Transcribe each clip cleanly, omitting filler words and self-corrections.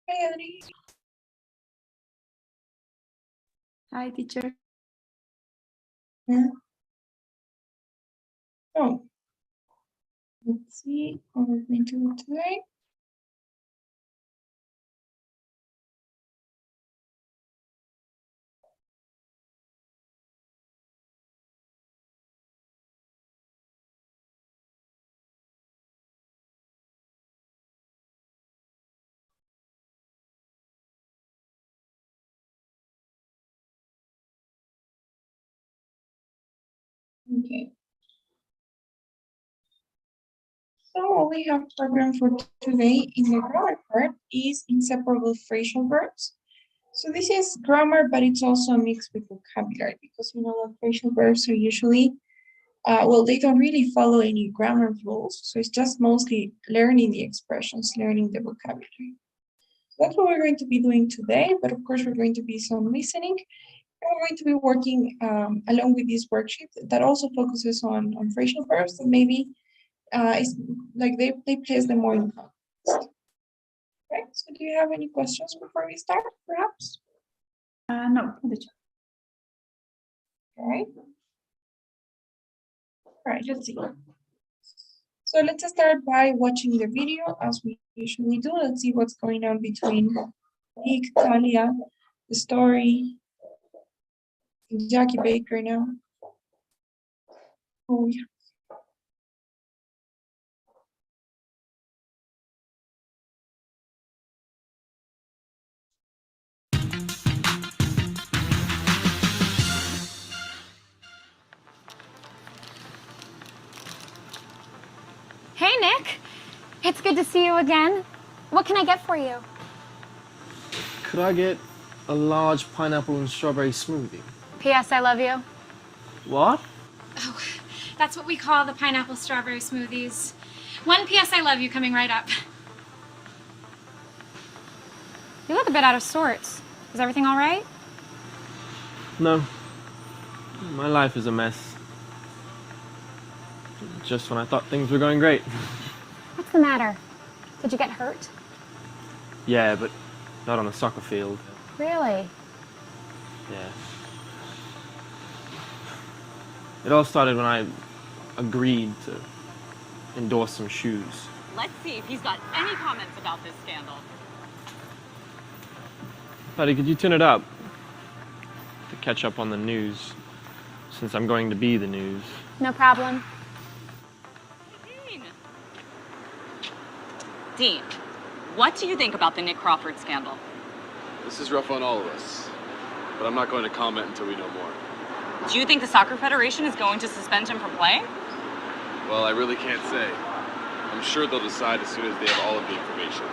Hi, Adri. Hi, teacher. Yeah. Oh, let's see what we're going to do today. Okay. So what we have programmed for today in the grammar part is inseparable phrasal verbs. So this is grammar, but it's also mixed with vocabulary because you know that phrasal verbs are usually, well, they don't really follow any grammar rules. So it's just mostly learning the expressions, learning the vocabulary. That's what we're going to be doing today, but of course we're going to be some listening. And we're going to be working along with this worksheet that also focuses on phrasal verbs that maybe it's like they place them more in context. Okay, so do you have any questions before we start, perhaps? No, teacher. Okay. All right, let's see. So let's start by watching the video as we usually do. Let's see what's going on between Nick, Talia, the story, Jackie Baker now. Oh, yeah. Hey, Nick. It's good to see you again. What can I get for you? Could I get a large pineapple and strawberry smoothie? P.S. I love you. What? Oh, that's what we call the pineapple strawberry smoothies. One P.S. I love you coming right up. You look a bit out of sorts. Is everything all right? No. My life is a mess. Just when I thought things were going great. What's the matter? Did you get hurt? Yeah, but not on a soccer field. Really? Yeah. It all started when I agreed to endorse some shoes. Let's see if he's got any comments about this scandal. Buddy, could you turn it up? To catch up on the news, since I'm going to be the news. No problem. Dean, what do you think about the Nick Crawford scandal? This is rough on all of us, but I'm not going to comment until we know more. Do you think the Soccer Federation is going to suspend him from playing? Well, I really can't say. I'm sure they'll decide as soon as they have all of the information.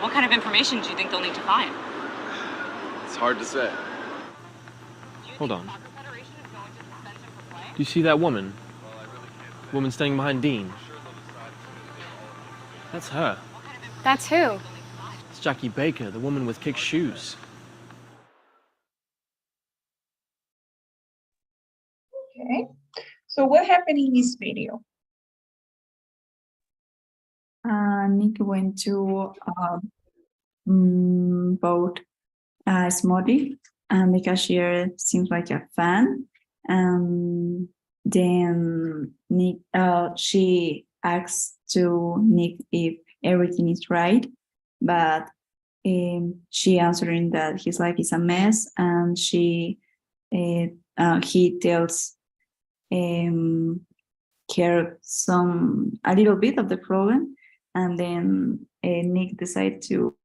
What kind of information do you think they'll need to find? It's hard to say. Hold on. Do you see that woman? Woman standing behind Dean. That's her. That's who? It's Jackie Baker, the woman with kicked shoes. Okay. So what happened in this video? Nick went to bought a smoothie, and the cashier seems like a fan. And then Nick, she asks to Nick if everything is right, but she answering that his life is a mess, and he tells her a little bit of the problem, and then Nick decides to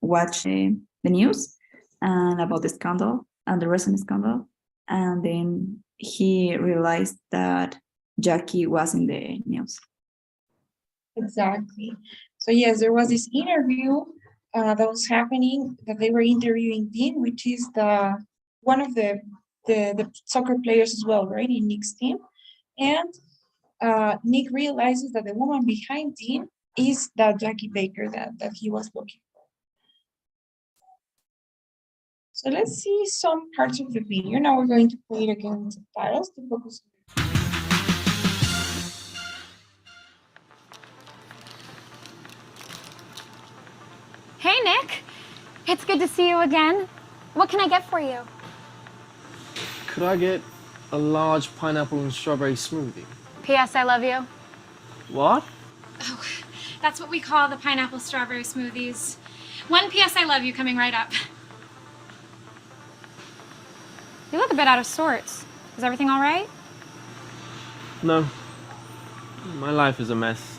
watch the news and about the scandal and the recent scandal, and then he realized that Jackie was in the news. Exactly. So yes, there was this interview that was happening, that they were interviewing Dean, which is one of the soccer players as well, right, in Nick's team. And Nick realizes that the woman behind Dean is that Jackie Baker that he was looking for. So let's see some parts of the video. Now we're going to play it again with subtitles to focus. Hey, Nick. It's good to see you again. What can I get for you? Could I get a large pineapple and strawberry smoothie? P.S. I love you. What? Oh, that's what we call the pineapple strawberry smoothies. One P.S. I love you coming right up. You look a bit out of sorts. Is everything all right? No. My life is a mess.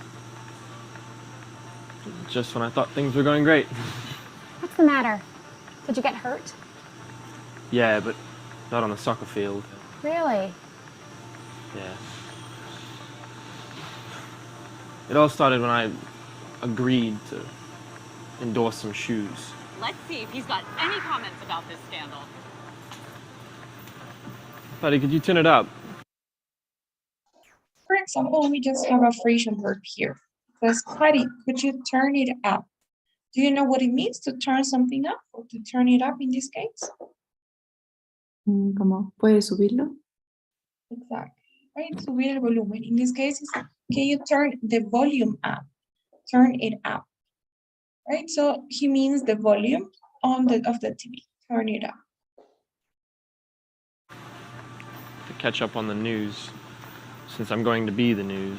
Just when I thought things were going great. What's the matter? Did you get hurt? Yeah, but not on the soccer field. Really? Yeah. It all started when I agreed to endorse some shoes. Let's see if he's got any comments about this scandal. Buddy, could you turn it up? For example, we just have a phrasal verb here. It says, Patty, could you turn it up? Do you know what it means to turn something up or to turn it up in this case? ¿Cómo? ¿Puedes subirlo? Exactly. Right? Subir el volumen. In this case, it's, can you turn the volume up? Turn it up. Right? So he means the volume of the TV. Turn it up. To catch up on the news, since I'm going to be the news.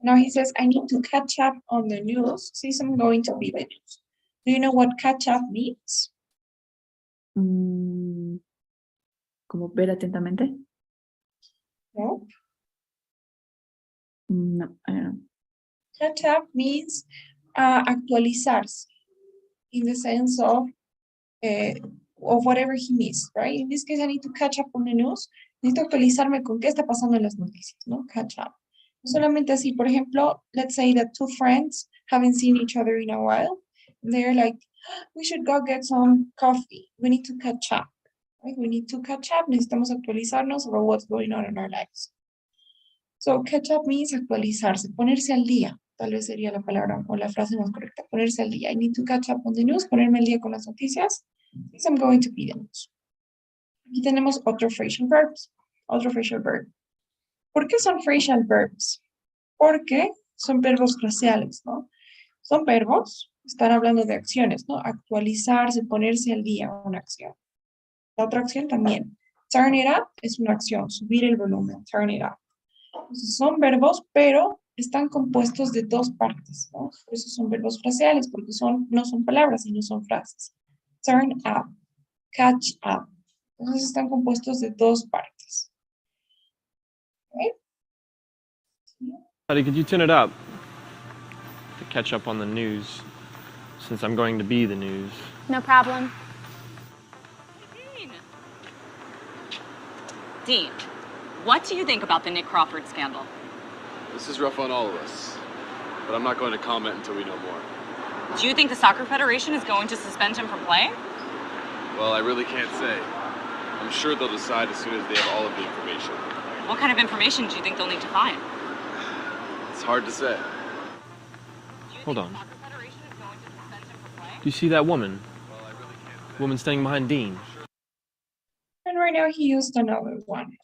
Now he says, I need to catch up on the news since I'm going to be the news. Do you know what catch up means? ¿Como ver atentamente? No. No, I don't know. Catch up means actualizarse in the sense of whatever he missed, right? In this case, I need to catch up on the news. Necesito actualizarme con qué está pasando en las noticias, ¿no? Catch up. Solamente así, por ejemplo, let's say that two friends haven't seen each other in a while. They're like, we should go get some coffee. We need to catch up, right? We need to catch up. Necesitamos actualizarnos about what's going on in our lives. So catch up means actualizarse, ponerse al día. Tal vez sería la palabra o la frase más correcta, ponerse al día. I need to catch up on the news, ponerme al día con las noticias. Since I'm going to be the news. Aquí tenemos otro phrasal verbs. Otro phrasal verb. ¿Por qué son phrasal verbs? Porque son verbos fraseales, ¿no? Son verbos, están hablando de acciones, ¿no? Actualizarse, ponerse al día, una acción. La otra acción también. Turn it up es una acción, subir el volumen, turn it up. Entonces son verbos, pero están compuestos de dos partes, ¿no? Por eso son verbos fraseales, porque no son palabras, sino son frases. Turn up, catch up. Entonces están compuestos de dos partes. ¿Okay? Buddy, could you turn it up? To catch up on the news, since I'm going to be the news. No problem. Dean. Dean, what do you think about the Nick Crawford scandal? This is rough on all of us, but I'm not going to comment until we know more. Do you think the Soccer Federation is going to suspend him from playing? Well, I really can't say. I'm sure they'll decide as soon as they have all of the information. What kind of information do you think they'll need to find? It's hard to say. Hold on. The Soccer Federation is going to suspend him from playing? Do you see that woman? Well, I really can't say. Woman standing behind Dean. And right now he used another one,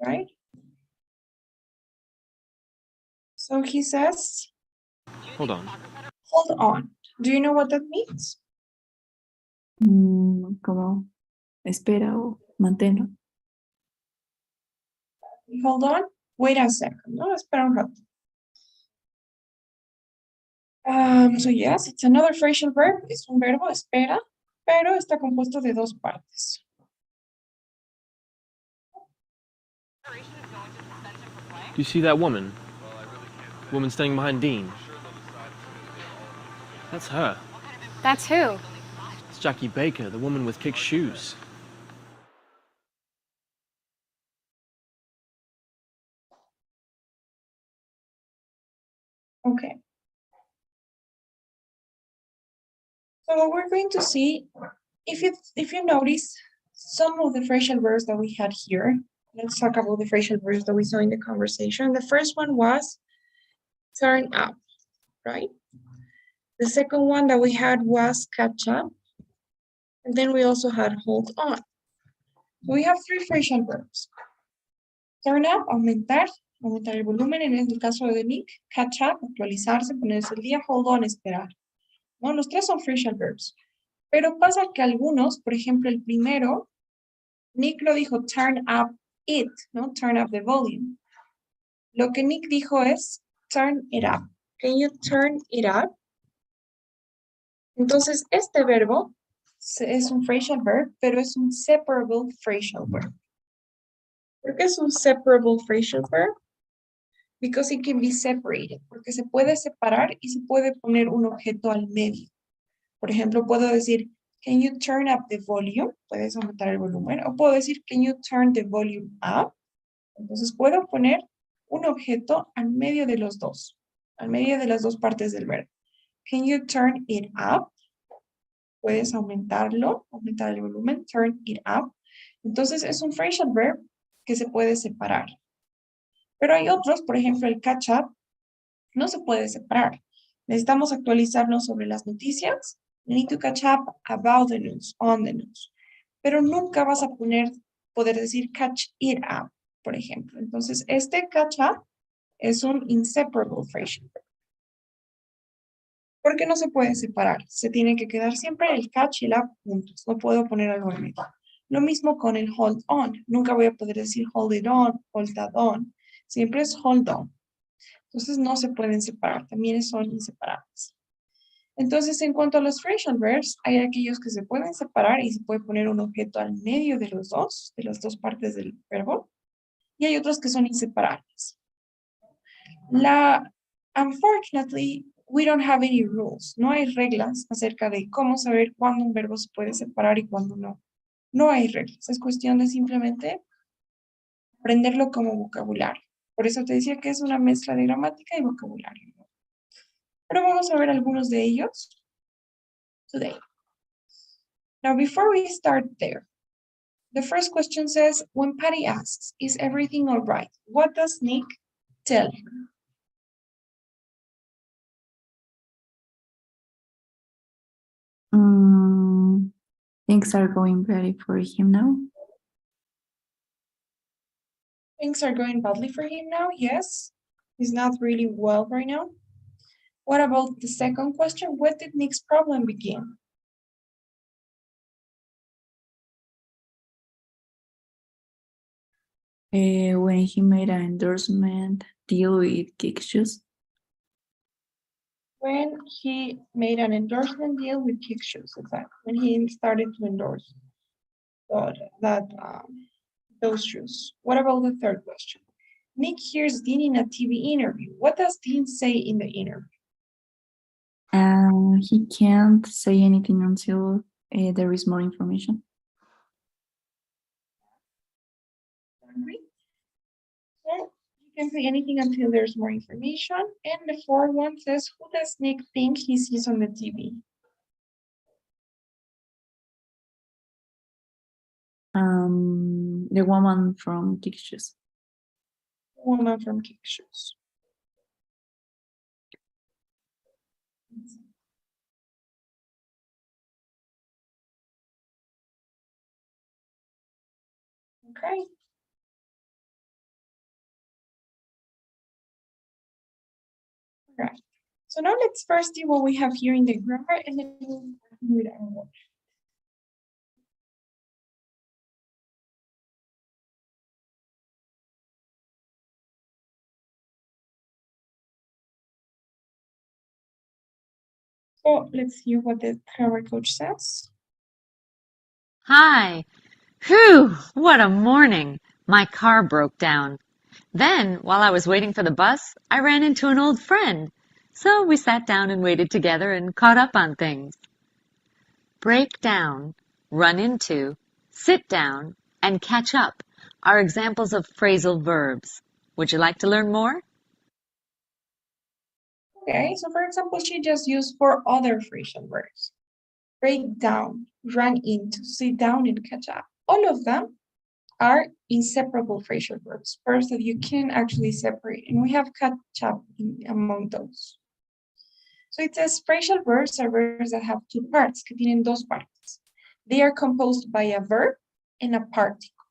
right? So he says, Hold on. hold on. Do you know what that means? Como espera o manténlo. Hold on. Wait a second. No, espera un rato. So yes, it's another phrasal verb. Es un verbo, espera, pero está compuesto de dos partes. The Federation is going to suspend him from playing? Do you see that woman? Well, I really can't say. Woman standing behind Dean. I'm sure they'll decide as soon as they have all of the information. That's her. That's who? It's Jackie Baker, the woman with kicked shoes. Okay. So what we're going to see, if you notice some of the phrasal verbs that we had here, let's talk about the phrasal verbs that we saw in the conversation. The first one was turn up, right? The second one that we had was catch up. And then we also had hold on. So we have three phrasal verbs. Turn up, aumentar el volumen, en el caso de Nick, catch up, actualizarse, ponerse al día, hold on, esperar. No, los tres son phrasal verbs. Pero pasa que algunos, por ejemplo, el primero, Nick lo dijo turn up it, ¿no? Turn up the volume. Lo que Nick dijo es turn it up. Can you turn it up? Entonces, este verbo es un phrasal verb, pero es un separable phrasal verb. ¿Por qué es un separable phrasal verb? Because it can be separated. Porque se puede separar y se puede poner un objeto al medio. Por ejemplo, puedo decir, can you turn up the volume? Puedes aumentar el volumen. O puedo decir, can you turn the volume up? Entonces, puedo poner un objeto al medio de los dos. Al medio de las dos partes del verbo. Can you turn it up? Puedes aumentarlo, aumentar el volumen, turn it up. Entonces, es un phrasal verb que se puede separar. Pero hay otros, por ejemplo, el catch up, no se puede separar. Necesitamos actualizarnos sobre las noticias. We need to catch up about the news, on the news. Pero nunca vas a poder decir catch it up, por ejemplo. Entonces, este catch up es un inseparable phrasal verb. Porque no se puede separar. Se tiene que quedar siempre el catch y el up juntos. No puedo poner algo en medio. Lo mismo con el hold on. Nunca voy a poder decir hold it on, hold that on. Siempre es hold on. Entonces no se pueden separar. También son inseparables. Entonces, en cuanto a los phrasal verbs, hay aquellos que se pueden separar y se puede poner un objeto al medio de los dos, de las dos partes del verbo. Y hay otros que son inseparables. Unfortunately, we don't have any rules. No hay reglas acerca de cómo saber cuándo un verbo se puede separar y cuándo no. No hay reglas. Es cuestión de simplemente aprenderlo como vocabulario. Por eso te decía que es una mezcla de gramática y vocabulario. Pero vamos a ver algunos de ellos today. Now, before we start there, the first question says, when Patty asks, is everything all right? What does Nick tell her? Things are going better for him now. Things are going badly for him now, yes. He's not really well right now. What about the second question? When did Nick's problem begin? When he made an endorsement deal with Kick Shoes. When he made an endorsement deal with Kick Shoes, exactly. When he started to endorse those shoes. What about the third question? Nick hears Dean in a TV interview. What does Dean say in the interview? He can't say anything until there is more information. So you can say anything until there's more information. And the fourth one says, who does Nick think he sees on the TV? The woman from Kick Shoes. Woman from Kick Shoes. Okay. All right. So now let's first see what we have here in the grammar and then we'll continue with our work. So let's hear what the grammar coach says. Hi. Whew, what a morning. My car broke down. Then, while I was waiting for the bus, I ran into an old friend. So we sat down and waited together and caught up on things. Break down, run into, sit down, and catch up are examples of phrasal verbs. Would you like to learn more? Okay, so for example, she just used 4 other phrasal verbs. Break down, run into, sit down, and catch up. All of them are inseparable phrasal verbs, verbs that you can actually separate, and we have catch up among those. So it says phrasal verbs are verbs that have 2 parts, que tienen 2 partes. They are composed by a verb and a particle.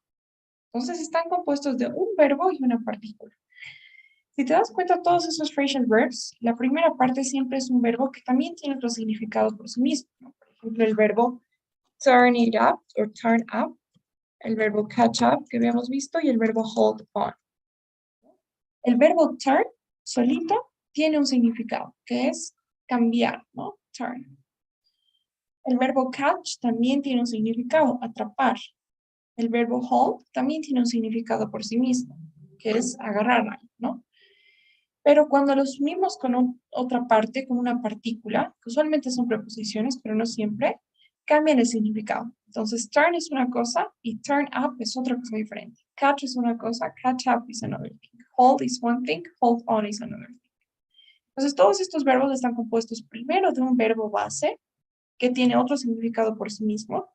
Entonces están compuestos de un verbo y una partícula. Si te das cuenta, todos esos phrasal verbs, la primera parte siempre es un verbo que también tiene otro significado por sí mismo. Por ejemplo, el verbo turn it up o turn up, el verbo catch up que habíamos visto y el verbo hold on. El verbo turn solito tiene un significado que es cambiar, ¿no? Turn. El verbo catch también tiene un significado, atrapar. El verbo hold también tiene un significado por sí mismo, que es agarrar, ¿no? Pero cuando los unimos con otra parte, con una partícula, que usualmente son preposiciones, pero no siempre, cambian el significado. Entonces, turn es una cosa y turn up es otra cosa diferente. Catch es una cosa, catch up is another thing. Hold is one thing, hold on is another thing. Entonces, todos estos verbos están compuestos primero de un verbo base, que tiene otro significado por sí mismo,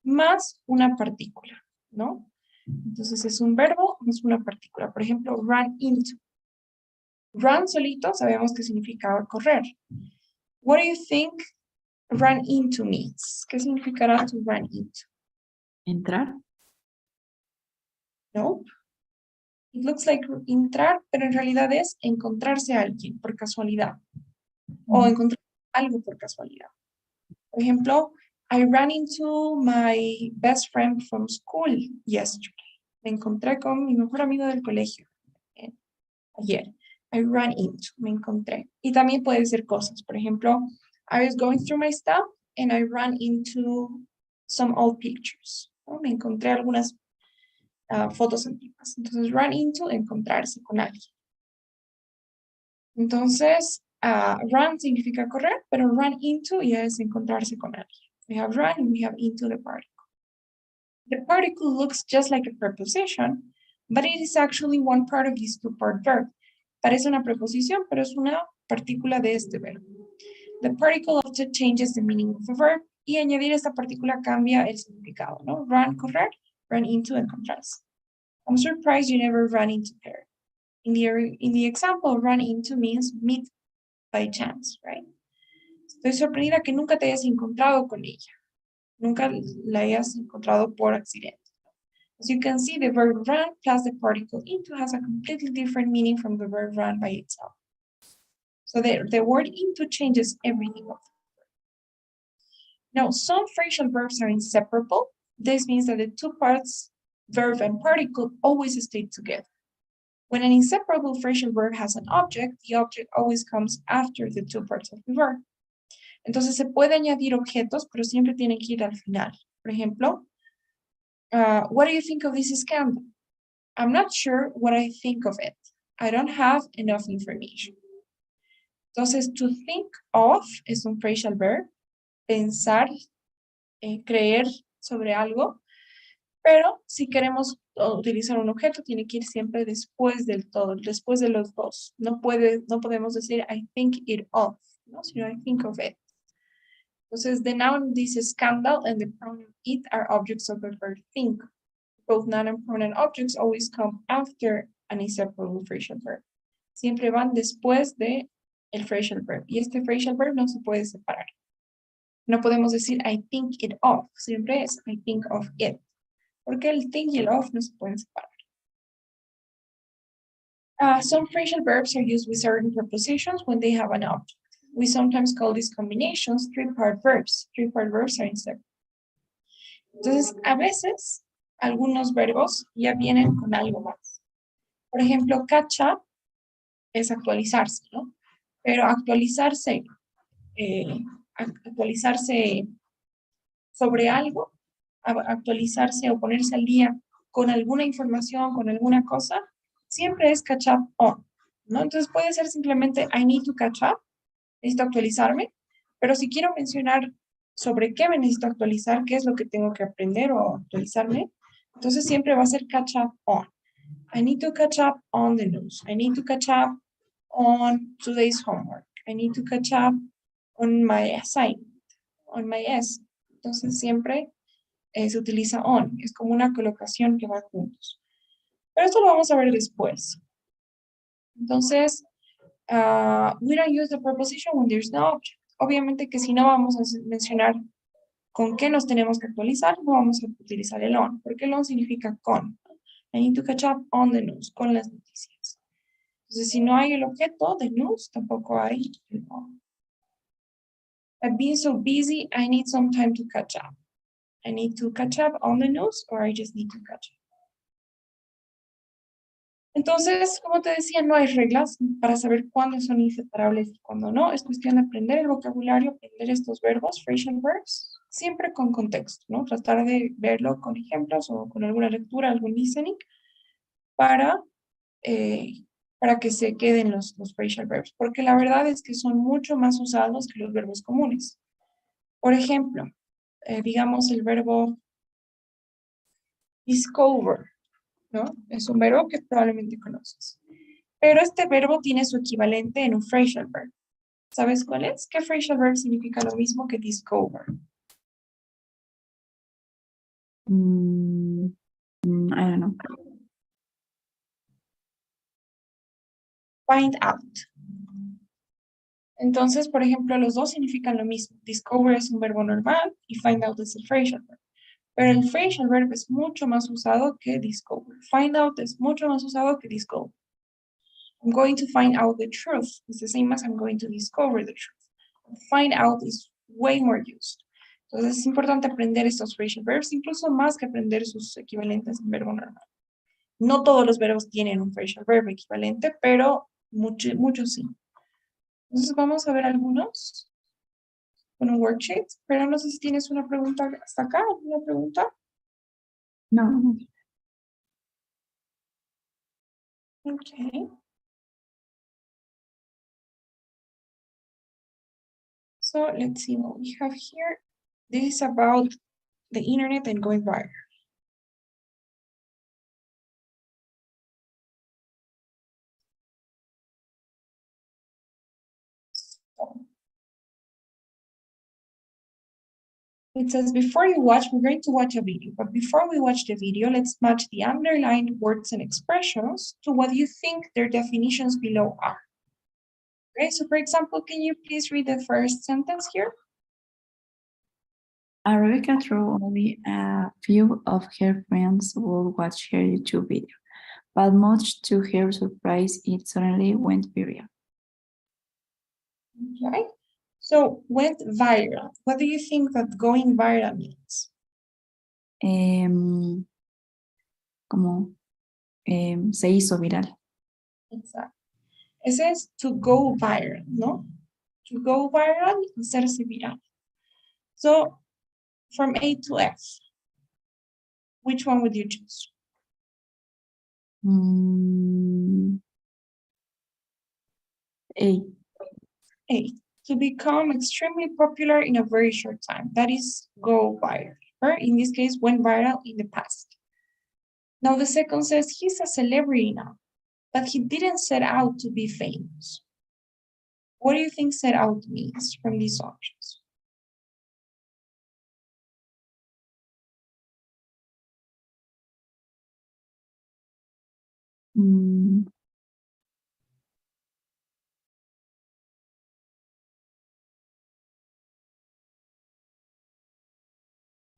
más una partícula, ¿no? Entonces, es un verbo más una partícula. Por ejemplo, run into. Run solito sabemos que significa correr. What do you think run into means? ¿Qué significará to run into? Entrar. No. It looks like entrar, pero en realidad es encontrarse a alguien por casualidad. O encontrar algo por casualidad. Por ejemplo, I ran into my best friend from school yesterday. Me encontré con mi mejor amigo del colegio ayer. I ran into, me encontré. Y también puede ser cosas. Por ejemplo, I was going through my stuff and I ran into some old pictures. ¿No? Me encontré algunas fotos antiguas. Entonces, run into, encontrarse con alguien. Entonces, run significa correr, pero run into ya es encontrarse con alguien. We have run and we have into the particle. The particle looks just like a preposition, but it is actually one part of this two-part verb. Parece una preposición, pero es una partícula de este verbo. The particle often changes the meaning of the verb, y añadir esta partícula cambia el significado, ¿no? Run, correr, run into, encontrarse. I'm surprised you never ran into her. In the example, run into means meet by chance, right? Estoy sorprendida que nunca te hayas encontrado con ella. Nunca la hayas encontrado por accidente. As you can see, the verb run plus the particle into has a completely different meaning from the verb run by itself. So the word into changes everything of the verb. Now, some phrasal verbs are inseparable. This means that the two parts, verb and particle, always stay together. When an inseparable phrasal verb has an object, the object always comes after the two parts of the verb. Entonces se puede añadir objetos, pero siempre tienen que ir al final. Por ejemplo, what do you think of this scandal? I'm not sure what I think of it. I don't have enough information. Entonces, to think of es un phrasal verb, pensar, creer sobre algo, pero si queremos utilizar un objeto, tiene que ir siempre después del todo, después de los dos. No podemos decir I think it of, ¿no? Sino I think of it. Entonces, the noun this scandal and the pronoun it are objects of the verb think. Both noun and pronoun objects always come after an inseparable phrasal verb. Siempre van después de el phrasal verb. Y este phrasal verb no se puede separar. No podemos decir I think it of. Siempre es I think of it. Porque el think y el of no se pueden separar. Some phrasal verbs are used with certain prepositions when they have an object. We sometimes call these combinations three-part verbs. Three-part verbs are inseparable. Entonces, a veces, algunos verbos ya vienen con algo más. Por ejemplo, catch up es actualizarse, ¿no? Pero actualizarse sobre algo, actualizarse o ponerse al día con alguna información, con alguna cosa, siempre es catch up on, ¿no? Entonces puede ser simplemente I need to catch up, necesito actualizarme, pero si quiero mencionar sobre qué me necesito actualizar, qué es lo que tengo que aprender o actualizarme, entonces siempre va a ser catch up on. I need to catch up on the news. I need to catch up on today's homework. I need to catch up on my assignment, on my essay. Entonces siempre se utiliza on. Es como una colocación que va juntos. Pero esto lo vamos a ver después. Entonces, we don't use the preposition when there's no object. Obviamente que si no vamos a mencionar con qué nos tenemos que actualizar, no vamos a utilizar el on, porque el on significa con. I need to catch up on the news, con las noticias. Entonces, si no hay el objeto de news, tampoco hay el on. I've been so busy, I need some time to catch up. I need to catch up on the news, or I just need to catch up. Entonces, como te decía, no hay reglas para saber cuándo son inseparables y cuándo no. Es cuestión de aprender el vocabulario, aprender estos verbos, phrasal verbs, siempre con contexto, ¿no? Tratar de verlo con ejemplos o con alguna lectura, algún listening, para que se queden los phrasal verbs, porque la verdad es que son mucho más usados que los verbos comunes. Por ejemplo, digamos el verbo discover, ¿no? Es un verbo que probablemente conoces. Pero este verbo tiene su equivalente en un phrasal verb. ¿Sabes cuál es? ¿Qué phrasal verb significa lo mismo que discover? I don't know. Find out. Entonces, por ejemplo, los dos significan lo mismo. Discover es un verbo normal y find out es el phrasal verb. Pero el phrasal verb es mucho más usado que discover. Find out es mucho más usado que discover. I'm going to find out the truth. It's the same as I'm going to discover the truth. Find out is way more used. Entonces es importante aprender estos phrasal verbs, incluso más que aprender sus equivalentes en verbo normal. No todos los verbos tienen un phrasal verb equivalente, pero muchos sí. Entonces vamos a ver algunos con un worksheet, pero no sé si tienes una pregunta hasta acá, ¿alguna pregunta? No. Okay. So let's see what we have here. This is about the internet and going viral. So, it says, before you watch, we're going to watch a video, but before we watch the video, let's match the underlined words and expressions to what you think their definitions below are. Okay, so for example, can you please read the first sentence here? Rebecca threw only a few of her friends would watch her YouTube video, but much to her surprise, it suddenly went viral. Okay, so went viral. What do you think that going viral means? Se hizo viral. Exactly. Ese es to go viral, ¿no? To go viral, hacerse viral. So, from A to F, which one would you choose? A. A, to become extremely popular in a very short time. That is go viral, or in this case, went viral in the past. Now the second says he's a celebrity now, but he didn't set out to be famous. What do you think set out means from these options?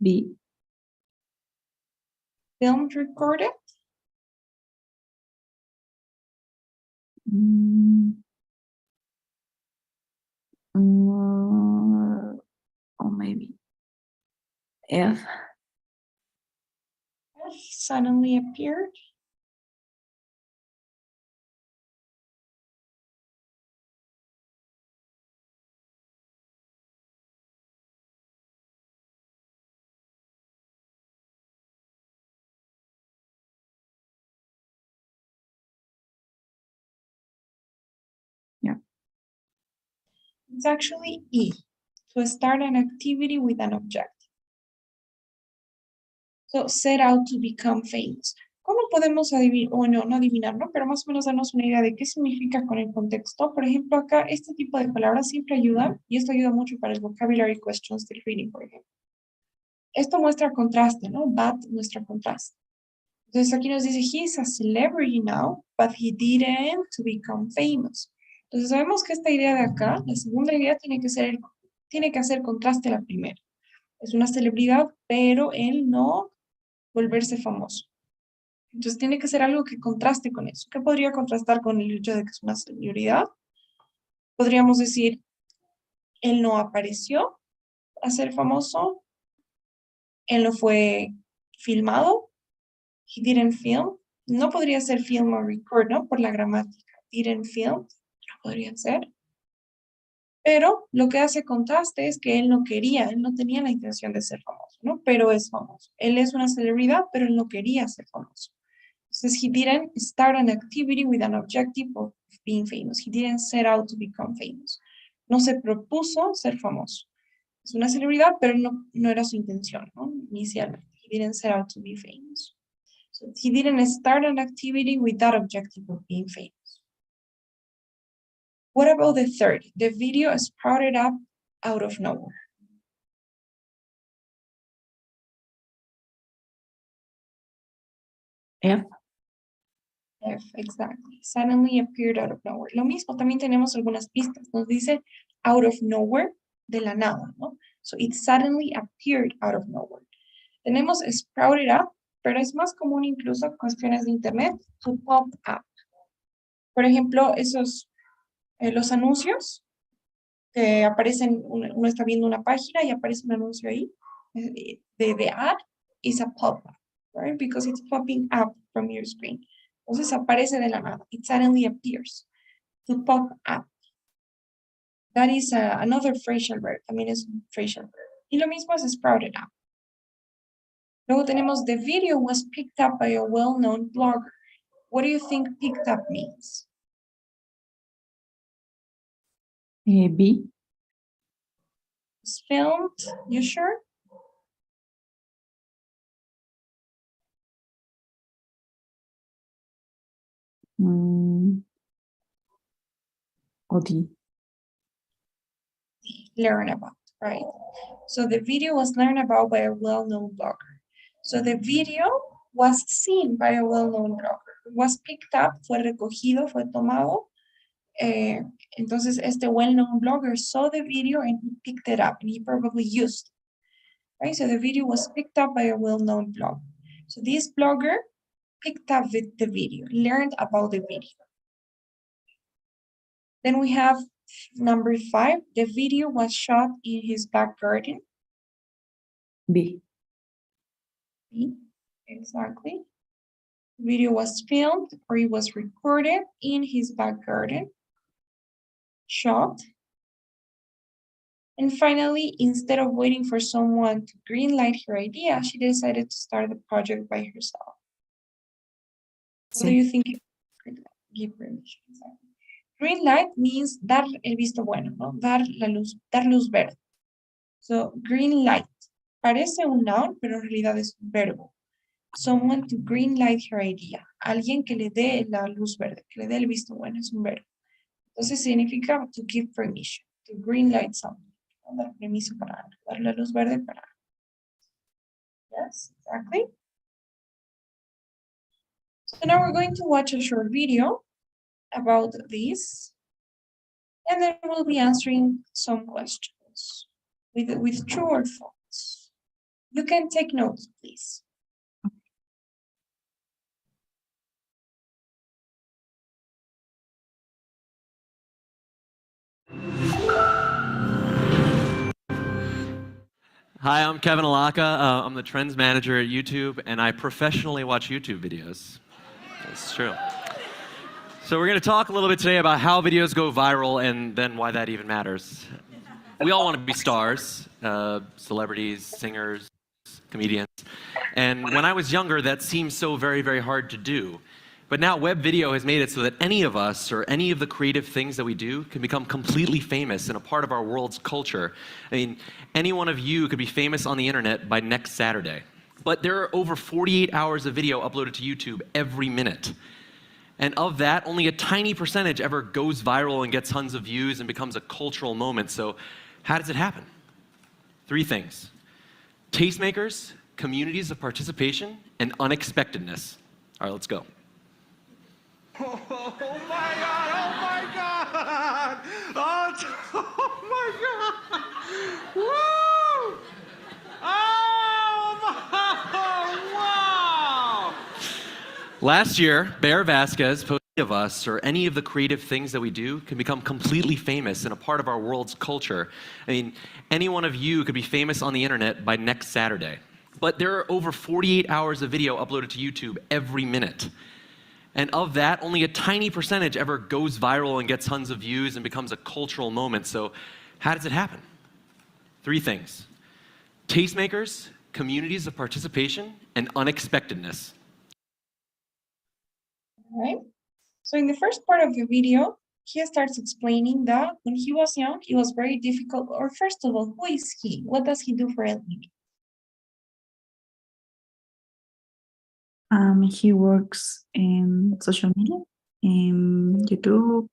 B. Filmed recorded? Or maybe F. Suddenly appeared? Yeah. It's actually E, to start an activity with an object. So, set out to become famous. ¿Cómo podemos adivinar, o no adivinar, ¿no? Pero más o menos darnos una idea de qué significa con el contexto? Por ejemplo, acá este tipo de palabras siempre ayudan, y esto ayuda mucho para el vocabulary questions del reading, por ejemplo. Esto muestra contraste, ¿no? That muestra contraste. Entonces aquí nos dice, he's a celebrity now, but he didn't to become famous. Entonces sabemos que esta idea de acá, la segunda idea tiene que hacer contraste a la primera. Es una celebridad, pero él no volverse famoso. Entonces tiene que ser algo que contraste con eso. ¿Qué podría contrastar con el hecho de que es una celebridad? Podríamos decir, Él no apareció a ser famoso. Él no fue filmado. He didn't film. No podría ser film o record, ¿no? Por la gramática. Didn't film. No podría ser. Pero lo que hace contraste es que él no quería, él no tenía la intención de ser famoso, ¿no? Pero es famoso. Él es una celebridad, pero él no quería ser famoso. Entonces, he didn't start an activity with an objective of being famous. He didn't set out to become famous. No se propuso ser famoso. Es una celebridad, pero no era su intención, ¿no? Inicialmente. He didn't set out to be famous. So he didn't start an activity with that objective of being famous. What about the third? The video sprouted up out of nowhere. F. F, exactly. Suddenly appeared out of nowhere. Lo mismo, también tenemos algunas pistas. Nos dice out of nowhere, de la nada, ¿no? So it suddenly appeared out of nowhere. Tenemos sprouted up, pero es más común incluso cuestiones de internet, to pop up. Por ejemplo, los anuncios que aparecen, uno está viendo una página y aparece un anuncio ahí. The ad is a pop-up, right? Because it's popping up from your screen. Entonces aparece de la nada. It suddenly appears. To pop up. That is another phrasal verb. También es un phrasal verb. Y lo mismo es sprouted up. Luego tenemos the video was picked up by a well-known blogger. What do you think picked up means? B. It's filmed. You sure? O D. Learn about, right? So the video was learned about by a well-known blogger. So the video was seen by a well-known blogger. Was picked up, fue recogido, fue tomado. Entonces este well-known blogger saw the video and he picked it up and he probably used it, right? So the video was picked up by a well-known blogger. So this blogger picked up the video, learned about the video. Then we have number 5, the video was shot in his back garden. B. B, exactly. The video was filmed or it was recorded in his back garden. Shot. And finally, instead of waiting for someone to greenlight her idea, she decided to start the project by herself. What do you think? Give permission. Exactly. Green light means dar el visto bueno, ¿no? Dar luz verde. So, green light. Parece un noun, pero en realidad es un verbo. Someone to green light her idea. Alguien que le dé la luz verde, que le dé el visto bueno, es un verbo. Entonces significa to give permission, to green light something. Dar permiso para algo, dar la luz verde para algo. Yes, exactly. So now we're going to watch a short video about this, and then we'll be answering some questions with true or false. You can take notes, please. Hi, I'm Kevin Alaka. I'm the trends manager at YouTube, and I professionally watch YouTube videos. That's true. So we're going to talk a little bit today about how videos go viral and then why that even matters. We all want to be stars, celebrities, singers, comedians. And when I was younger, that seemed so very, very hard to do. But now web video has made it so that any of us or any of the creative things that we do can become completely famous and a part of our world's culture. I mean, any one of you could be famous on the internet by next Saturday. But there are over 48 hours of video uploaded to YouTube every minute. And of that, only a tiny percentage ever goes viral and gets tons of views and becomes a cultural moment. So how does it happen? 3 things: tastemakers, communities of participation, and unexpectedness. All right, let's go. Oh my God! Oh my God! Oh my God! Woo! Oh my! Wow! Last year, Bear Vasquez posted of us or any of the creative things that we do can become completely famous and a part of our world's culture. I mean, any one of you could be famous on the internet by next Saturday. But there are over 48 hours of video uploaded to YouTube every minute. And of that, only a tiny percentage ever goes viral and gets tons of views and becomes a cultural moment. So how does it happen? Three things: tastemakers, communities of participation, and unexpectedness. All right. So in the first part of the video, he starts explaining that when he was young, it was very difficult. Or first of all, who is he? What does he do for a living? He works in social media, in YouTube.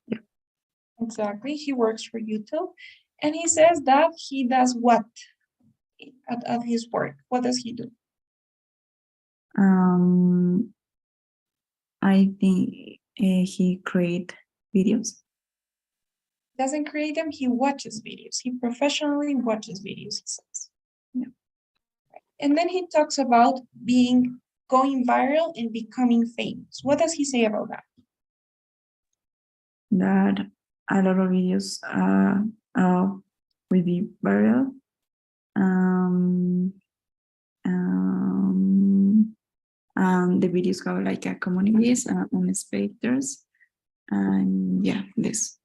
Yeah. Exactly. He works for YouTube. And he says that he does what at his work? What does he do? I think he create videos. Doesn't create them, he watches videos. He professionally watches videos, he says. Yeah. And then he talks about going viral and becoming famous. What does he say about that? That a lot of videos will be viral. And the videos have like a communities and spectators. And yeah, this.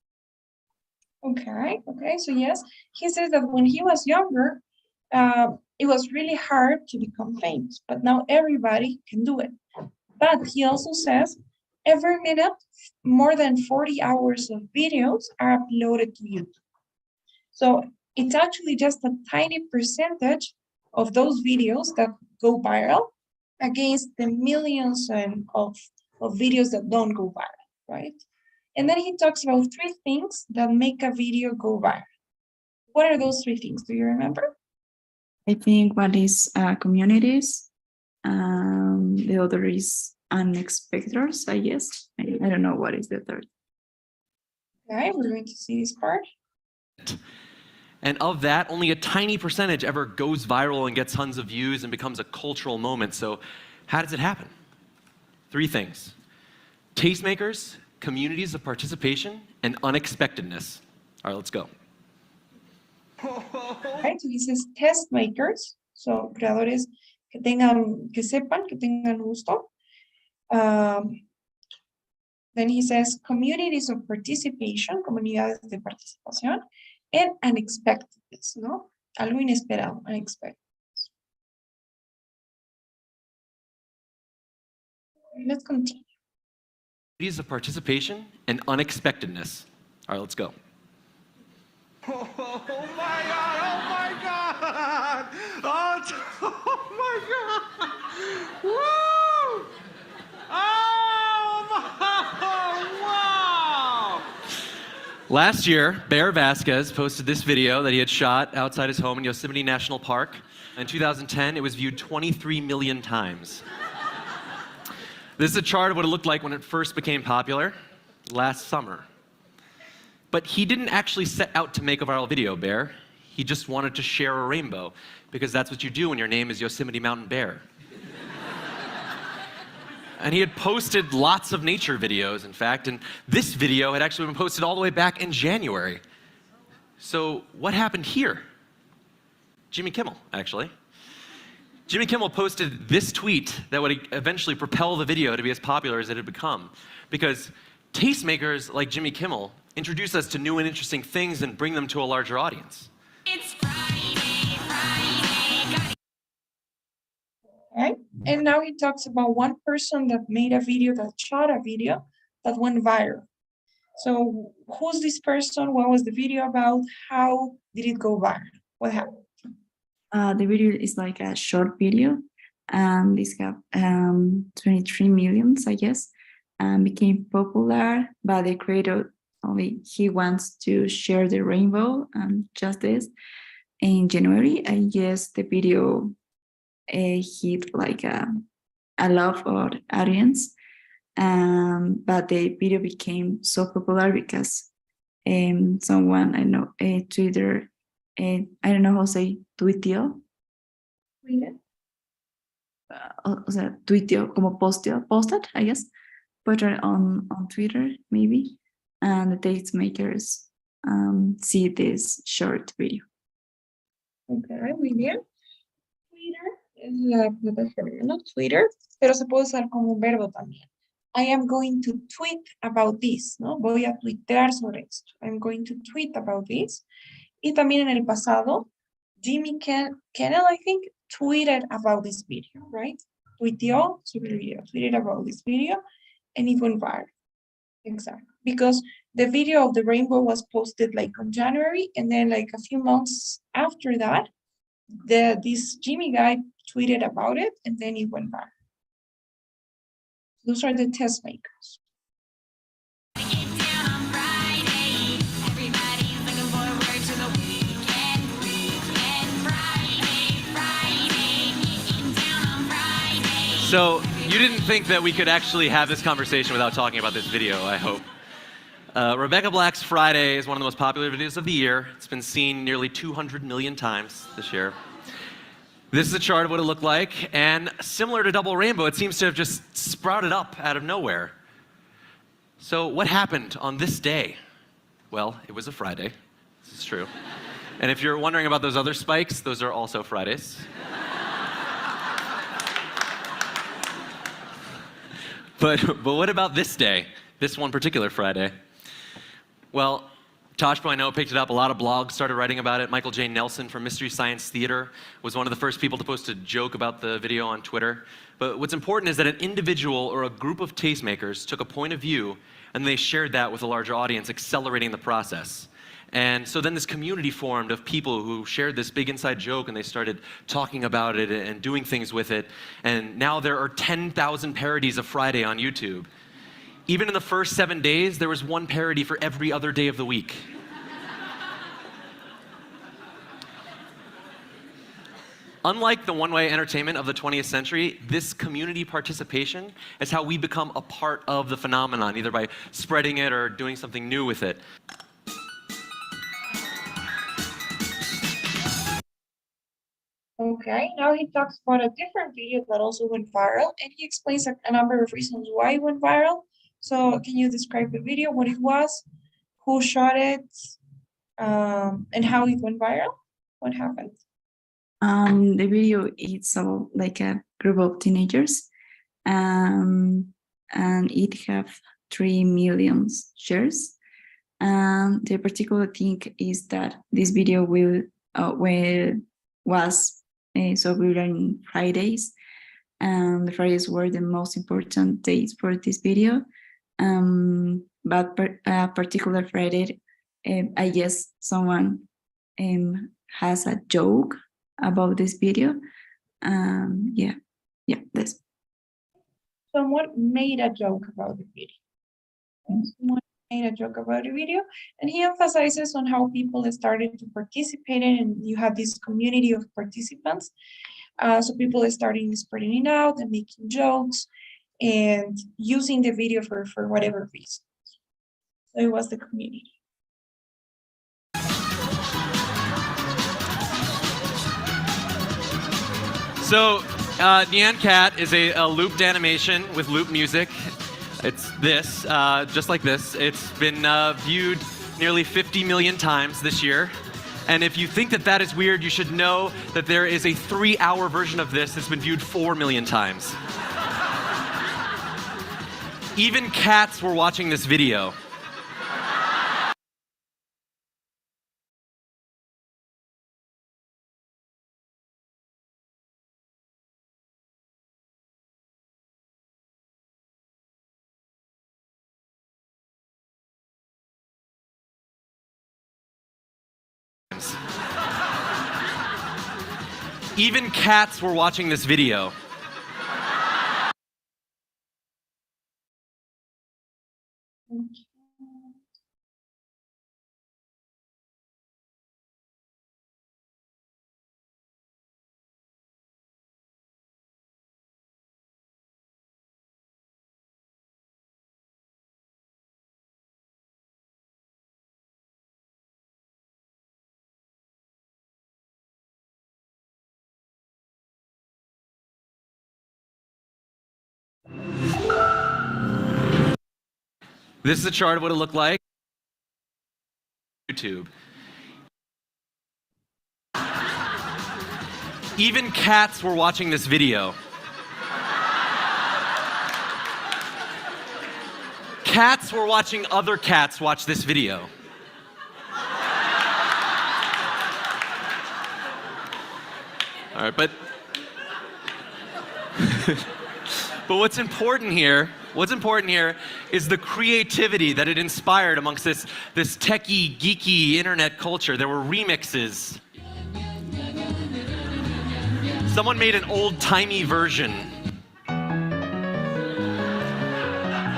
Okay, so yes, he says that when he was younger, it was really hard to become famous, but now everybody can do it. But he also says every minute, more than 40 hours of videos are uploaded to YouTube. So it's actually just a tiny percentage of those videos that go viral against the millions of videos that don't go viral, right? And then he talks about three things that make a video go viral. What are those three things? Do you remember? I think one is communities. The other is unexpecteders, I guess. I don't know what is the third. Okay, we're going to see this part. And of that, only a tiny percentage ever goes viral and gets tons of views and becomes a cultural moment. So how does it happen? Three things: tastemakers, communities of participation, and unexpectedness. All right, let's go. Right, so he says test makers, so creadores que sepan, que tengan gusto. Then he says communities of participation, comunidades de participación, and unexpectedness, ¿no? Algo inesperado, unexpected. Let's continue. Communities of participation and unexpectedness. All right, let's go. Oh my God! Oh my God! Oh my God! Woo! Oh my! Wow! Last year, Bear Vasquez posted this video that he had shot outside his home in Yosemite National Park. In 2010, it was viewed 23 million times. This is a chart of what it looked like when it first became popular last summer. But he didn't actually set out to make a viral video, Bear. He just wanted to share a rainbow, because that's what you do when your name is Yosemite Mountain Bear. And he had posted lots of nature videos, in fact, and this video had actually been posted all the way back in January. So what happened here? Jimmy Kimmel, actually. Jimmy Kimmel posted this tweet that would eventually propel the video to be as popular as it had become, because tastemakers like Jimmy Kimmel introduce us to new and interesting things and bring them to a larger audience. It's Friday. Okay, and now he talks about one person that made a video, that shot a video that went viral. So who's this person? What was the video about? How did it go viral? What happened? The video is like a short video, and this got 23 millions, I guess, and became popular. But the creator only he wants to share the rainbow and just this. In January, I guess the video hit like a lot of audience, but the video became so popular because someone I know Twitter. I don't know how to say tuiteó. O sea, tuiteó, como posted, I guess. put it on Twitter, maybe, and the tastemakers see this short video. Okay, muy bien. Twitter es la plataforma, ¿no? Twitter, pero se puede usar como un verbo también. I am going to tweet about this, ¿no? Voy a tuitear sobre esto. I'm going to tweet about this. Y también en el pasado, Jimmy Kimmel, I think, tweeted about this video, right? Tuiteó sobre el video, tweeted about this video, and it went viral. Exactly. Because the video of the rainbow was posted like on January, and then like a few months after that, this Jimmy guy tweeted about it, and then it went viral. Those are the test makers. So you didn't think that we could actually have this conversation without talking about this video, I hope. Rebecca Black's Friday is one of the most popular videos of the year. It's been seen nearly 200 million times this year. This is a chart of what it looked like, and similar to Double Rainbow, it seems to have just sprouted up out of nowhere. So what happened on this day? Well, it was a Friday. This is true. And if you're wondering about those other spikes, those are also Fridays. But what about this day, this one particular Friday? Well, Toshpo, I know, picked it up. A lot of blogs started writing about it. Michael J. Nelson from Mystery Science Theater was one of the first people to post a joke about the video on Twitter. But what's important is that an individual or a group of tastemakers took a point of view and they shared that with a larger audience, accelerating the process. And so then this community formed of people who shared this big inside joke, and they started talking about it and doing things with it. And now there are 10,000 parodies of Friday on YouTube. Even in the first 7 days, there was one parody for every other day of the week. Unlike the one-way entertainment of the 20th century, this community participation is how we become a part of the phenomenon, either by spreading it or doing something new with it. Okay, now he talks about a different video that also went viral, and he explains a number of reasons why it went viral. So can you describe the video, what it was, who shot it, and how it went viral? What happened? The video is about like a group of teenagers, and it have 3 million shares. And the particular thing is that this video was so we were on Fridays, and the Fridays were the most important days for this video. But a particular Friday, I guess someone has a joke about this video. Yeah, this. Someone made a joke about the video. Someone made a joke about the video, and he emphasizes on how people started to participate in, and you have this community of participants. So people are starting spreading it out and making jokes and using the video for whatever reason. So it was the community. So Nyan Cat is a looped animation with loop music. It's this, just like this. It's been viewed nearly 50 million times this year. And if you think that that is weird, you should know that there is a 3-hour version of this that's been viewed 4 million times. Even cats were watching this video. Even cats were watching this video. This is a chart of what it looked like. YouTube. Even cats were watching this video. Cats were watching other cats watch this video. All right, but what's important here is the creativity that it inspired amongst this techie, geeky internet culture. There were remixes. Someone made an old-timey version.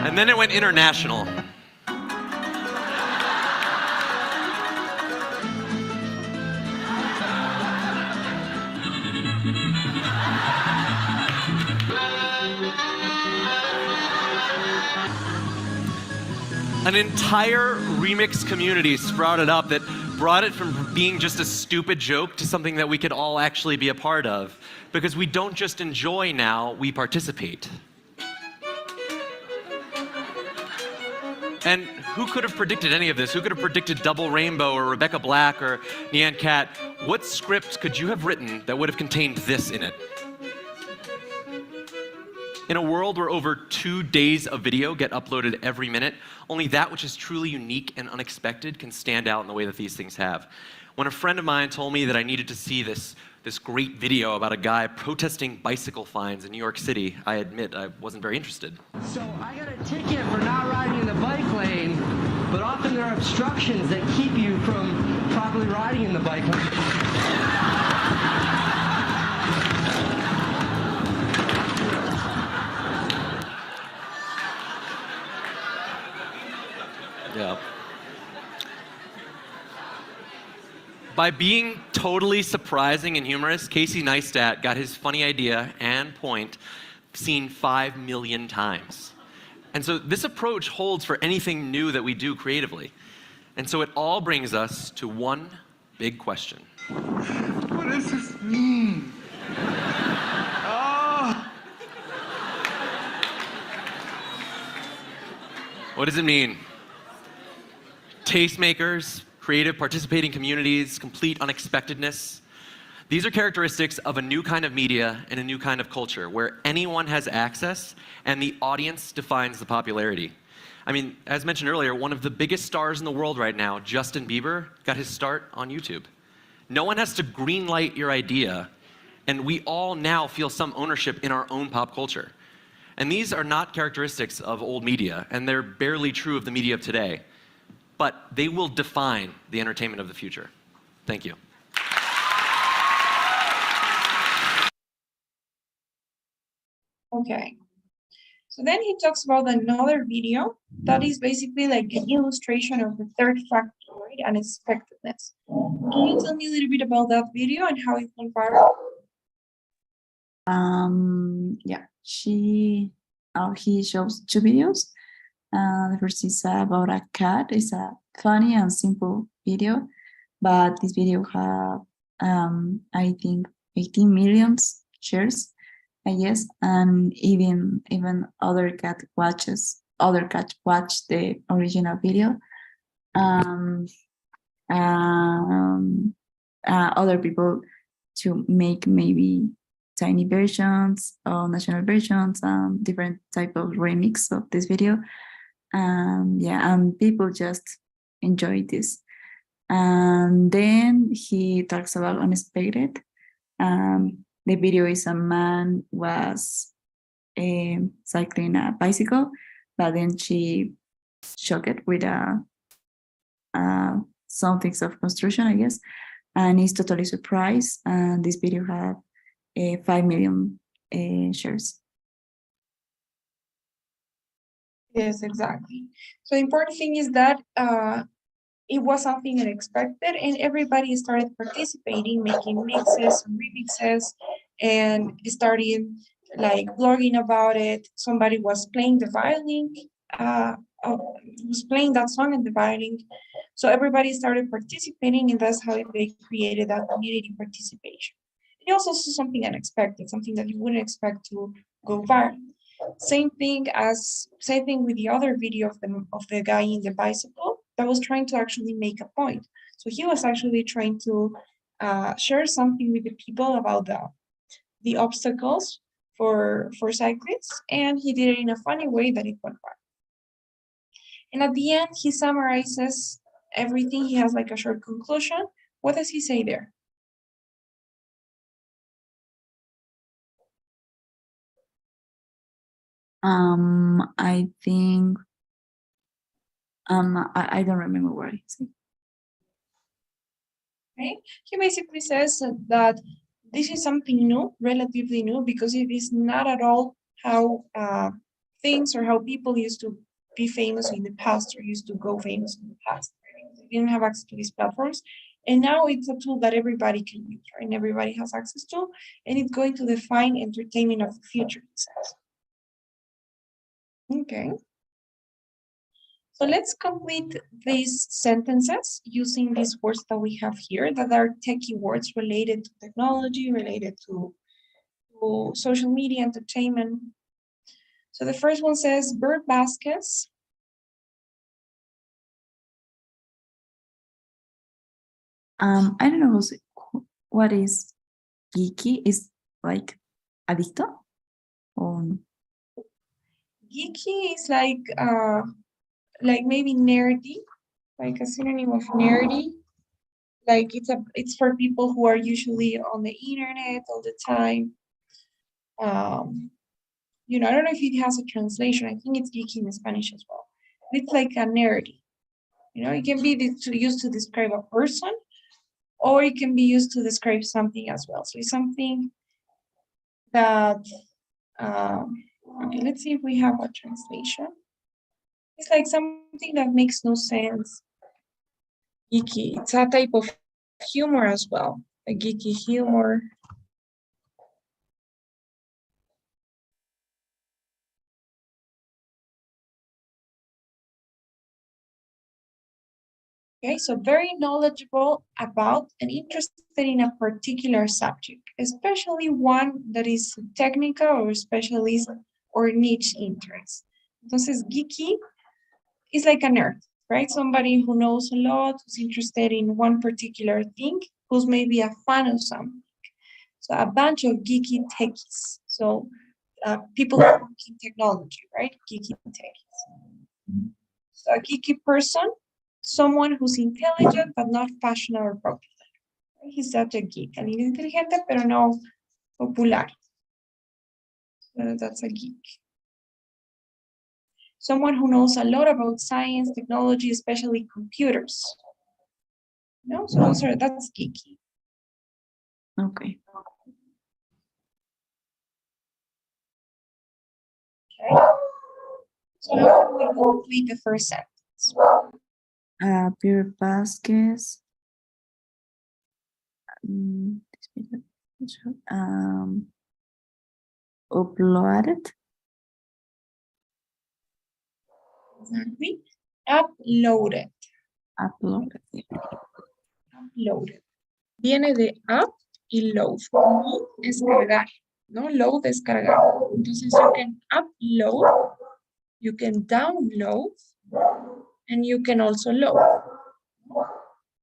And then it went international. An entire remix community sprouted up that brought it from being just a stupid joke to something that we could all actually be a part of. Because we don't just enjoy now, we participate. And who could have predicted any of this? Who could have predicted Double Rainbow or Rebecca Black or Nyan Cat? What script could you have written that would have contained this in it? In a world where over 2 days of video get uploaded every minute, only that which is truly unique and unexpected can stand out in the way that these things have. When a friend of mine told me that I needed to see this great video about a guy protesting bicycle fines in New York City, I admit I wasn't very interested. So I got a ticket for not riding in the bike lane, but often there are obstructions that keep you from properly riding in the bike lane. Yeah. By being totally surprising and humorous, Casey Neistat got his funny idea and point seen 5 million times. And so this approach holds for anything new that we do creatively. And so it all brings us to one big question. What does this mean? Oh. What does it mean? Tastemakers, creative participating communities, complete unexpectedness. These are characteristics of a new kind of media and a new kind of culture where anyone has access and the audience defines the popularity. I mean, as mentioned earlier, one of the biggest stars in the world right now, Justin Bieber, got his start on YouTube. No one has to greenlight your idea, and we all now feel some ownership in our own pop culture. And these are not characteristics of old media, and they're barely true of the media of today. But they will define the entertainment of the future. Thank you. Okay. So then he talks about another video that is basically like an illustration of the third factor, right? Unexpectedness. Can you tell me a little bit about that video and how it went viral? Yeah, he shows 2 videos. The first is about a cat. It's a funny and simple video, but this video have I think 18 million shares, I guess, and even other cat watch the original video. Other people to make maybe tiny versions or national versions, different type of remix of this video. Yeah, and people just enjoy this. And then he talks about unexpected. The video is a man was cycling a bicycle, but then she shocked it with some things of construction, I guess, and he's totally surprised. And this video had 5 million shares. Yes, exactly. So the important thing is that it was something unexpected and everybody started participating, making mixes, remixes, and started like blogging about it. Somebody was playing the violin, was playing that song in the violin. So everybody started participating, and that's how they created that community participation. It also saw something unexpected, something that you wouldn't expect to go viral. Same thing with the other video of the guy in the bicycle that was trying to actually make a point. So he was actually trying to share something with the people about the obstacles for cyclists, and he did it in a funny way that it went by. And at the end, he summarizes everything. He has like a short conclusion. What does he say there? I think I don't remember what he said. Okay. He basically says that this is something new, relatively new, because it is not at all how things or how people used to be famous in the past or used to go famous in the past. Right? They didn't have access to these platforms. And now it's a tool that everybody can use, right? And everybody has access to, and it's going to define entertainment of the future, it says. Okay. So let's complete these sentences using these words that we have here that are techie words related to technology, related to social media, entertainment. So the first one says bird baskets. I don't know what is geeky. Is like adicto or Geeky is like maybe nerdy, like a synonym of nerdy. Like it's for people who are usually on the internet all the time. I don't know if it has a translation. I think it's geeky in Spanish as well. It's like a nerdy. It can be used to describe a person, or it can be used to describe something as well. So it's something that, okay, let's see if we have a translation. It's like something that makes no sense. Geeky. It's a type of humor as well, a geeky humor. Okay, so very knowledgeable about and interested in a particular subject, especially one that is technical or specialist or niche interest. Entonces, geeky is like a nerd, right? Somebody who knows a lot, who's interested in one particular thing, who's maybe a fan of something. So a bunch of geeky techies. So people who work in technology, right? Geeky techies. So a geeky person, someone who's intelligent but not passionate or popular. He's such a geek. Alguien inteligente pero no popular. So that's a geek. Someone who knows a lot about science, technology, especially computers. So that's geeky. okay? Okay. So how do we complete the first sentence? Bird baskets. Uploaded. Exactly. Uploaded. Uploaded. Uploaded. Viene de up y load. Load es cargar, ¿no? Load es cargar. Entonces, you can upload, you can download, and you can also load.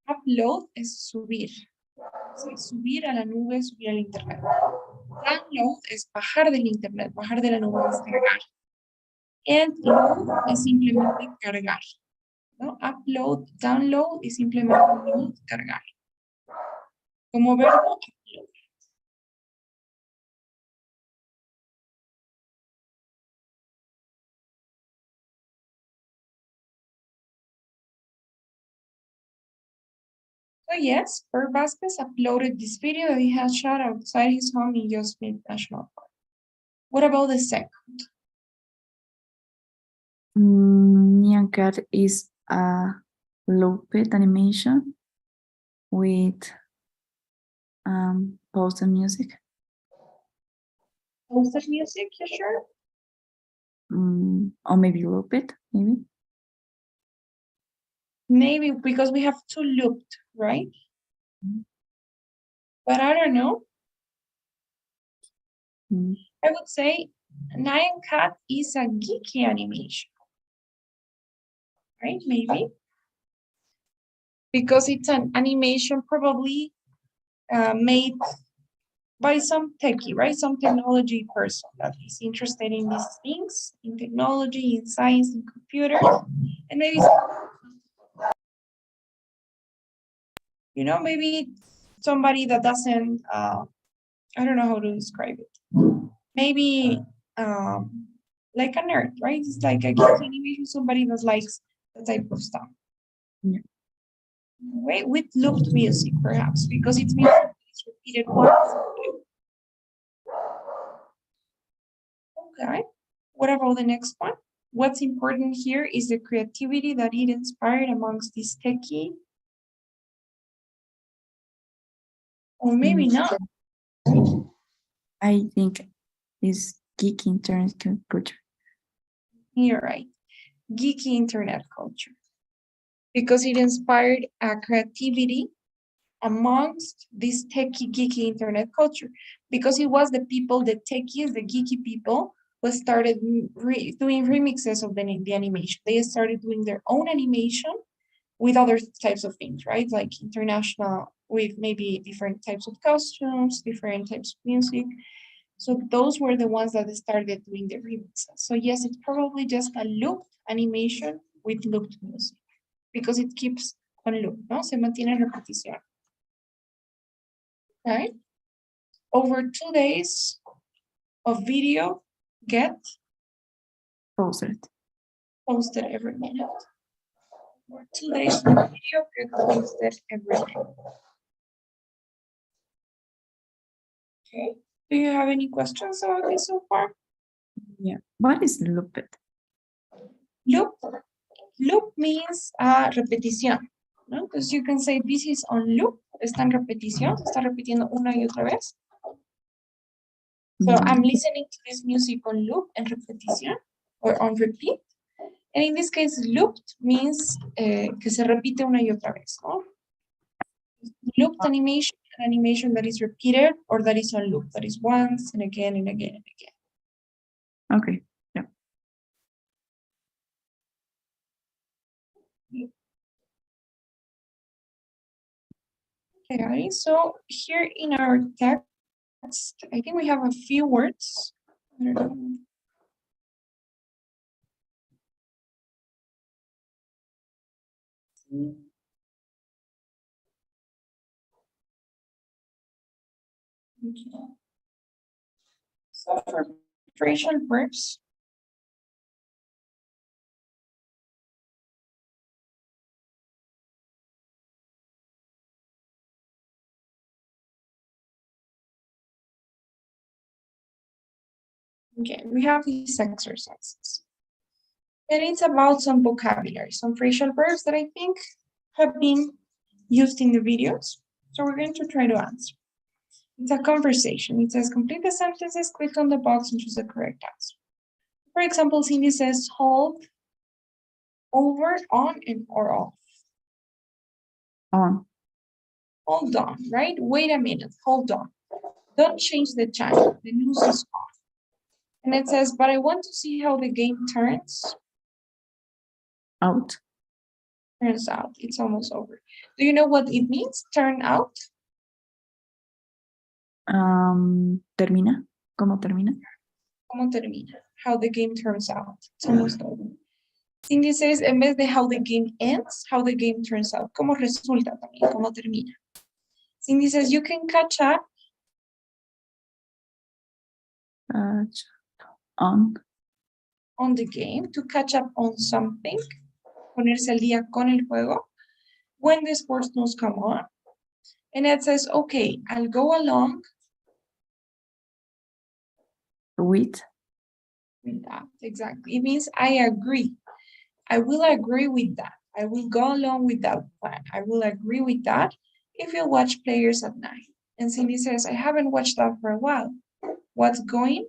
Upload es subir. Sí, subir a la nube, subir al internet. Download es bajar del internet, bajar de la nube, descargar. And load es simplemente cargar. ¿No? Upload, download y simplemente load, cargar. Como verbo, upload. So yes, Bird Vasquez uploaded this video that he has shot outside his home in Yosemite National Park. What about the second? Nyan Cat is a looped animation with posted music. Posted music, you sure? Or maybe looped, maybe. Maybe because we have two looped, right? But I don't know. I would say Nyan Cat is a geeky animation, right? Maybe. Because it's an animation probably made by some techie, right? Some technology person that is interested in these things, in technology, in science, in computers, and maybe, you know, maybe somebody that doesn't, I don't know how to describe it. Maybe like a nerd, right? It's like a geek animation, somebody that likes that type of stuff. Yeah. Right? With looped music, perhaps, because it's music that's repeated once. Okay. What about the next one? What's important here is the creativity that it inspired amongst these techie. Or maybe not. I think it's geeky internet culture. You're right. Geeky internet culture. Because it inspired a creativity amongst this techie, geeky internet culture. Because it was the people, the techies, the geeky people, who started doing remixes of the animation. They started doing their own animation with other types of things, right? Like international, with maybe different types of costumes, different types of music. So those were the ones that started doing the remixes. So yes, it's probably just a looped animation with looped music because it keeps on loop, ¿no? Se mantiene en repetición. Okay. Over 2 days of video get Posted. posted every minute. Over 2 days of video get posted every minute. Okay. Do you have any questions about this so far? Yeah. What is looped? Loop. Loop means repetición, ¿no? Because you can say this is on loop, está en repetición, está repitiendo una y otra vez. So I'm listening to this music on loop and repetición, or on repeat. And in this case, looped means que se repite una y otra vez, ¿no? Looped animation, an animation that is repeated or that is on loop, that is once and again and again and again. Okay. Yeah. Okay, so here in our text, I think we have a few words. I don't know. Okay. So for phrasal verbs, okay, we have these exercises. And it's about some vocabulary, some phrasal verbs that I think have been used in the videos. So we're going to try to answer. It's a conversation. It says complete the sentences, click on the box and choose the correct answer. For example, Cindy says hold, over, on, and or off. On. Hold on, right? Wait a minute, hold on. Don't change the channel, the news is on. And it says, but I want to see how the game turns out. Turns out, it's almost over. Do you know what it means, turn out? Termina. ¿Cómo termina? ¿Cómo termina? How the game turns out. It's almost over. Cindy says, en vez de how the game ends, how the game turns out. ¿Cómo resulta también? ¿Cómo termina? Cindy says, you can catch up on the game, to catch up on something, ponerse al día con el juego, when the sports news come on. And it says, okay, I'll go along with that. Exactly. It means I agree. I will agree with that. I will go along with that plan. I will agree with that if you watch Players at Night. And Cindy says, I haven't watched that for a while. What's going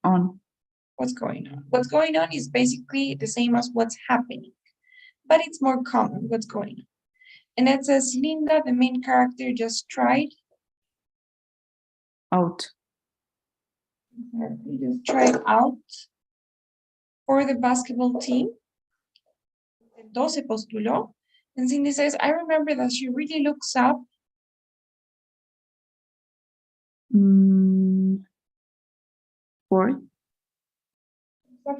on? What's going on? What's going on is basically the same as what's happening, but it's more common, what's going on. And it says, Linda, the main character, just tried Out. You just try out for the basketball team. Intentó, se postuló. And Cindy says, I remember that she really looks up. For.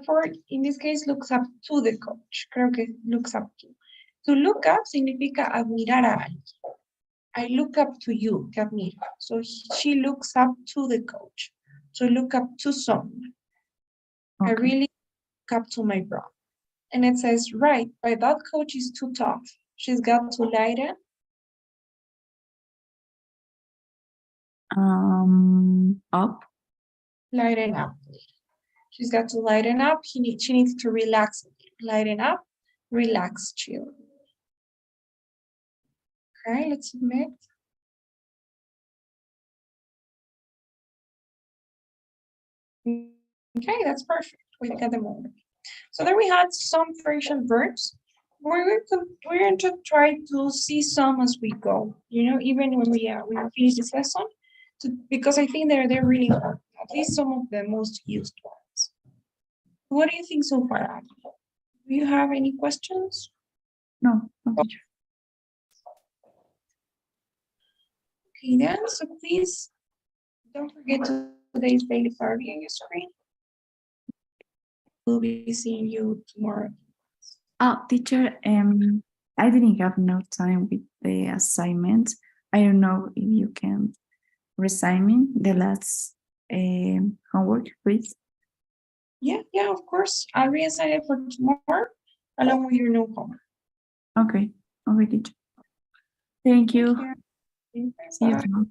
For, in this case, looks up to the coach. Creo que looks up to. To look up significa admirar a alguien. I look up to you, que admira. So she looks up to the coach. To look up to someone. Okay. I really look up to my brother. And it says, right, but that coach is too tough. She's got to lighten. Up. Lighten up. She's got to lighten up. She needs to relax. Lighten up, relax, chill. Okay, let's submit. Okay, that's perfect. We got them all. So there we had some fraction verbs. We're going to try to see some as we go. You know, even when we finish this lesson, because I think they're really hard. At least some of the most used ones. What do you think so far, Abby? Do you have any questions? No, teacher. Okay, then, so please don't forget today's daily survey on your screen. We'll be seeing you tomorrow. Oh, teacher, I didn't have no time with the assignment. I don't know if you can resign me the last homework, please. Yeah, of course. I'll reassign it for tomorrow, along with your new homework. Okay, teacher. Thank you. Thank you. See you Bye. tomorrow.